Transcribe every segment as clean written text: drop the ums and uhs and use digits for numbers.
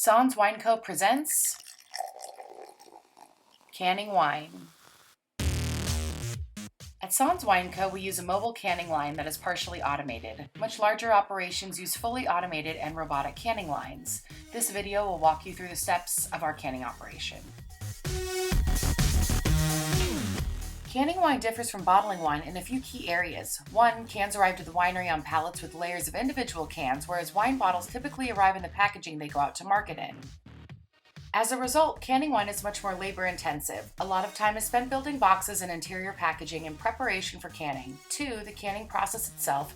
Sans Wine Co. presents Canning Wine. At Sans Wine Co., we use a mobile canning line that is partially automated. Much larger operations use fully automated and robotic canning lines. This video will walk you through the steps of our canning operation. Canning wine differs from bottling wine in a few key areas. One, cans arrive to the winery on pallets with layers of individual cans, whereas wine bottles typically arrive in the packaging they go out to market in. As a result, canning wine is much more labor-intensive. A lot of time is spent building boxes and interior packaging in preparation for canning. 2, the canning process itself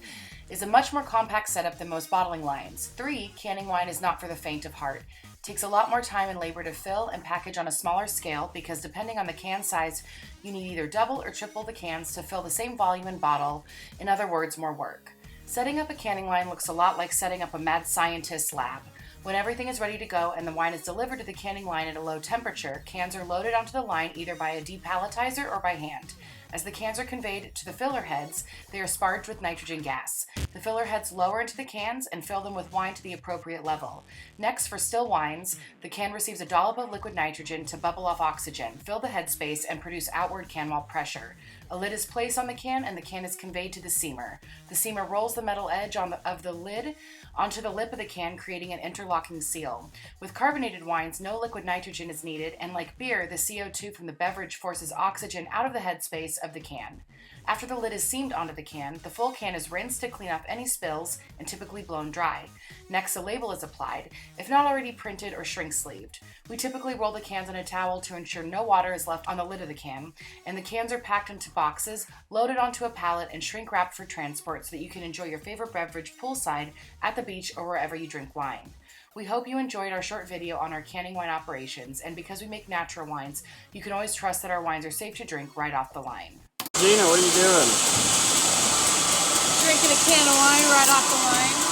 is a much more compact setup than most bottling lines. 3, canning wine is not for the faint of heart. It takes a lot more time and labor to fill and package on a smaller scale because depending on the can size, you need either double or triple the cans to fill the same volume and bottle. In other words, more work. Setting up a canning line looks a lot like setting up a mad scientist's lab. When everything is ready to go and the wine is delivered to the canning line at a low temperature, cans are loaded onto the line either by a depalletizer or by hand. As the cans are conveyed to the filler heads, they are sparged with nitrogen gas. The filler heads lower into the cans and fill them with wine to the appropriate level. Next, for still wines, the can receives a dollop of liquid nitrogen to bubble off oxygen, fill the headspace, and produce outward can wall pressure. A lid is placed on the can and the can is conveyed to the seamer. The seamer rolls the metal edge of the lid onto the lip of the can, creating an interlocking seal. With carbonated wines, no liquid nitrogen is needed, and like beer, the CO2 from the beverage forces oxygen out of the headspace of the can. After the lid is seamed onto the can, the full can is rinsed to clean off any spills and typically blown dry. Next, a label is applied, if not already printed or shrink-sleeved. We typically roll the cans in a towel to ensure no water is left on the lid of the can, and the cans are packed into boxes, loaded onto a pallet, and shrink-wrapped for transport so that you can enjoy your favorite beverage poolside, at the beach, or wherever you drink wine. We hope you enjoyed our short video on our canning wine operations, and because we make natural wines, you can always trust that our wines are safe to drink right off the line. Gina, what are you doing? Drinking a can of wine right off the line.